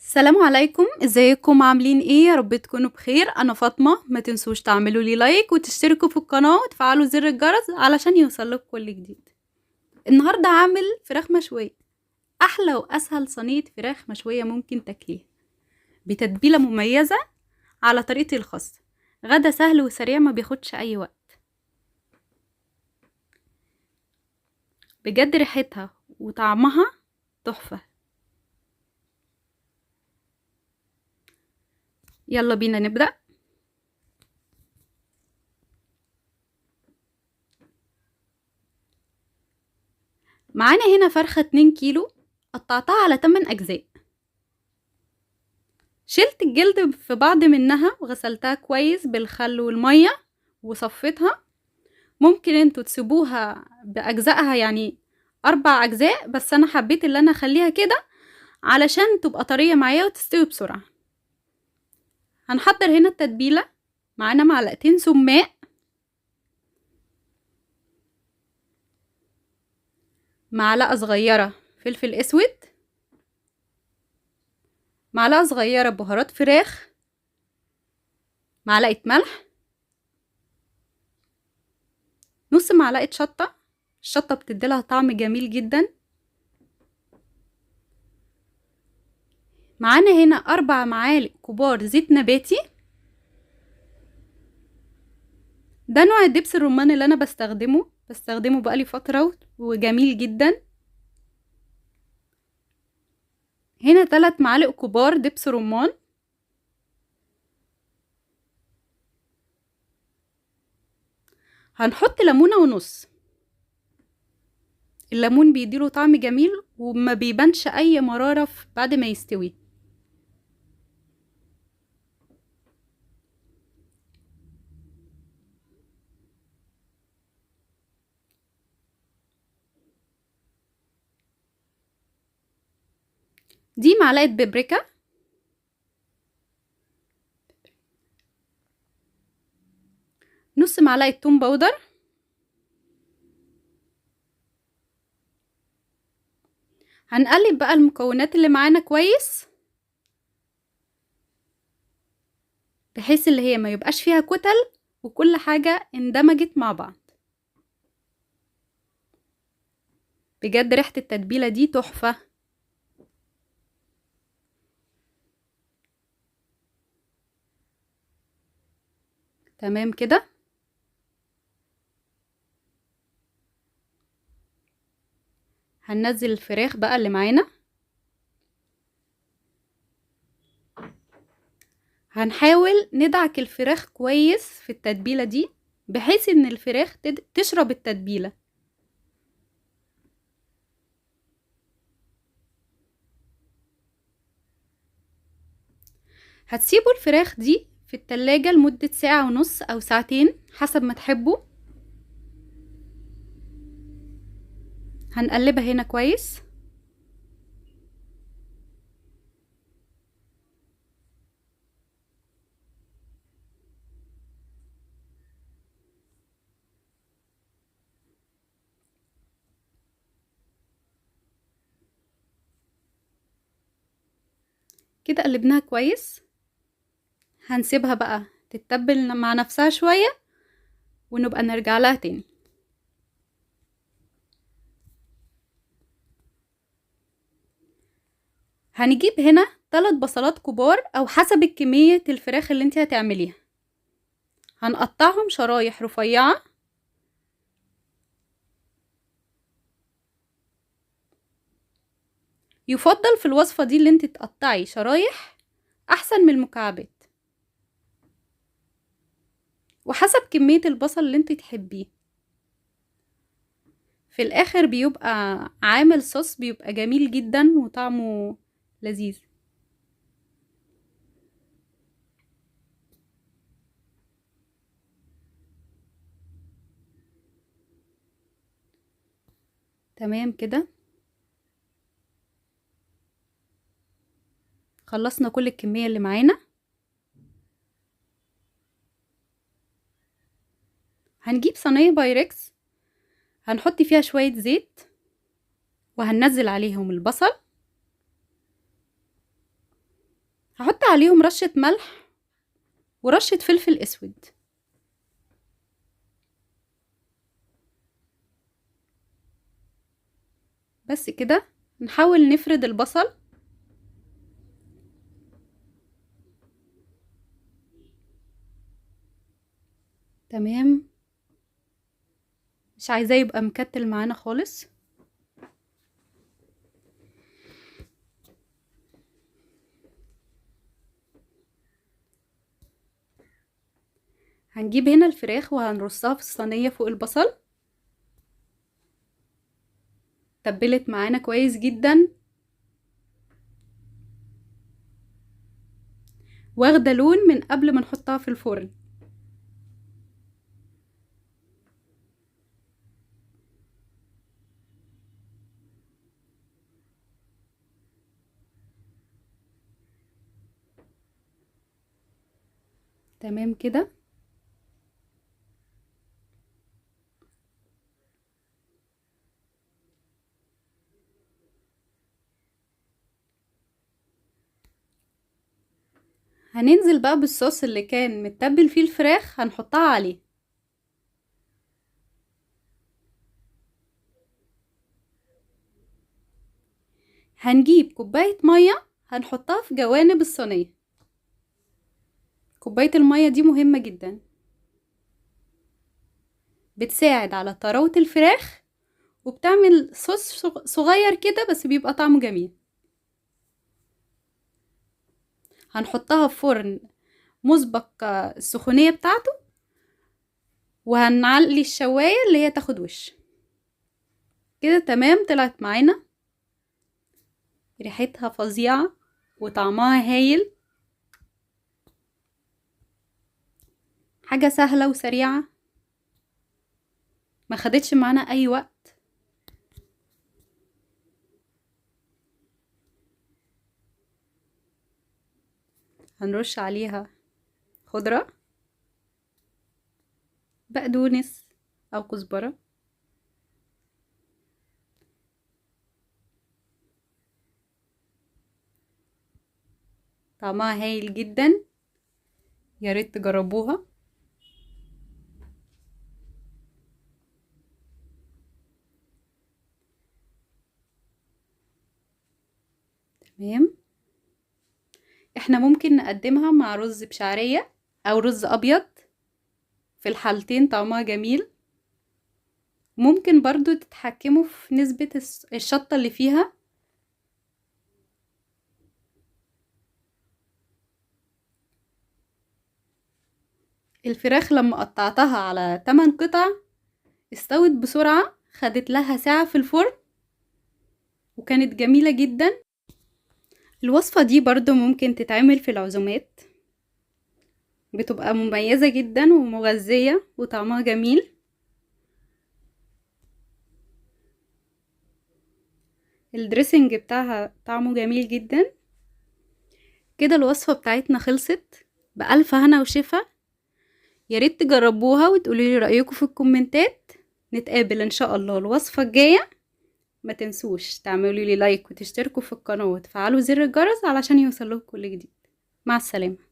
السلام عليكم، ازيكم عاملين ايه؟ يا رب تكونوا بخير. انا فاطمة. ما تنسوش تعملوا لي لايك وتشتركوا في القناة وتفعلوا زر الجرس علشان يوصلكوا كل جديد. النهاردة هعمل فراخ مشوية، احلى واسهل صينية فراخ مشوية ممكن تاكليها بتتبيلة مميزة على طريقتي الخاصة. غدا سهل وسريع ما بياخدش اي وقت. بجد ريحتها وطعمها تحفة. يلا بينا نبدأ. معانا هنا فرخة 2 كيلو، قطعتها على 8 أجزاء. شلت الجلد في بعض منها وغسلتها كويس بالخل والمية وصفيتها. ممكن انتوا تسيبوها بأجزائها، يعني 4 أجزاء، بس أنا حبيت اللي أنا أخليها كده علشان تبقى طرية معايا وتستوي بسرعة. هنحضر هنا التتبيلة. معانا معلقتين سماق، معلقة صغيرة فلفل أسود، معلقة صغيرة بهارات فراخ، معلقة ملح، نص معلقة شطة. الشطة بتديلها طعم جميل جدا. معانا هنا 4 معالق كبار زيت نباتي. ده نوع الدبس الرمان اللي انا بستخدمه بقالي فترة وجميل جدا. هنا 3 معالق كبار دبس رمان. هنحط ليمونة ونص. الليمون بيديله طعم جميل وما بيبانش اي مرارة بعد ما يستوي. دي معلقة بابريكا، نص معلقة توم باودر. هنقلب بقى المكونات اللي معانا كويس بحيث اللي هي ما يبقاش فيها كتل وكل حاجة اندمجت مع بعض. بجد ريحة التتبيلة دي تحفة. تمام كده. هننزل الفراخ بقى اللي معانا. هنحاول ندعك الفراخ كويس في التتبيلة دي بحيث ان الفراخ تشرب التتبيلة. هتسيبوا الفراخ دي في التلاجة لمدة ساعة ونص او ساعتين حسب ما تحبوا. هنقلبها هنا كويس. كده قلبناها كويس. هنسيبها بقى تتبل مع نفسها شوية ونبقى نرجع لها تاني. هنجيب هنا 3 بصلات كبار او حسب كمية الفراخ اللي انت هتعمليها. هنقطعهم شرايح رفيعة. يفضل في الوصفة دي اللي انت تقطعي شرايح احسن من المكعبات، وحسب كمية البصل اللي انت تحبيه. في الاخر بيبقى عامل صوص بيبقى جميل جدا وطعمه لذيذ. تمام كده. خلصنا كل الكمية اللي معانا. هنجيب صينية بايركس، هنحط فيها شوية زيت وهننزل عليهم البصل هحط عليهم رشة ملح ورشة فلفل اسود. بس كده. نحاول نفرد البصل. تمام. مش عايزاه يبقى مكتل معانا خالص. هنجيب هنا الفراخ وهنرصها في الصينية فوق البصل. تبلت معانا كويس جدا، واخدة لون من قبل ما نحطها في الفرن. تمام كده. هننزل بقى بالصوص اللي كان متبل فيه الفراخ، هنحطها عليه. هنجيب كوباية مية هنحطها في جوانب الصينية. كوباية المية دي مهمة جدا، بتساعد على طراوة الفراخ وبتعمل صوص صغير كده بس بيبقى طعمه جميل. هنحطها في فرن مسبق السخونية بتاعته، وهنعلي الشواية اللي هي تاخد وش كده. تمام. طلعت معانا ريحتها فظيعة وطعمها هايل. حاجة سهلة وسريعة، ما خدتش معانا اي وقت. هنرش عليها خضرة، بقدونس او كزبرة. طعمها هايل جدا، يا ريت تجربوها. تمام. احنا ممكن نقدمها مع رز بشعرية او رز ابيض، في الحالتين طعمها جميل. ممكن برضو تتحكموا في نسبة الشطة اللي فيها. الفراخ لما قطعتها على 8 قطع استوت بسرعة، خدت لها ساعة في الفرن وكانت جميلة جدا. الوصفة دي برضو ممكن تتعمل في العزومات، بتبقى مميزة جدا ومغذية وطعمها جميل. الدريسنج بتاعها طعمه جميل جدا. كده الوصفة بتاعتنا خلصت، بألف هنا وشفا. ياريت تجربوها وتقولولي رأيكم في الكومنتات. نتقابل ان شاء الله الوصفة الجاية. ما تنسوش تعملوا لي لايك وتشتركوا في القناة وتفعلوا زر الجرس علشان يوصلكوا كل جديد. مع السلامة.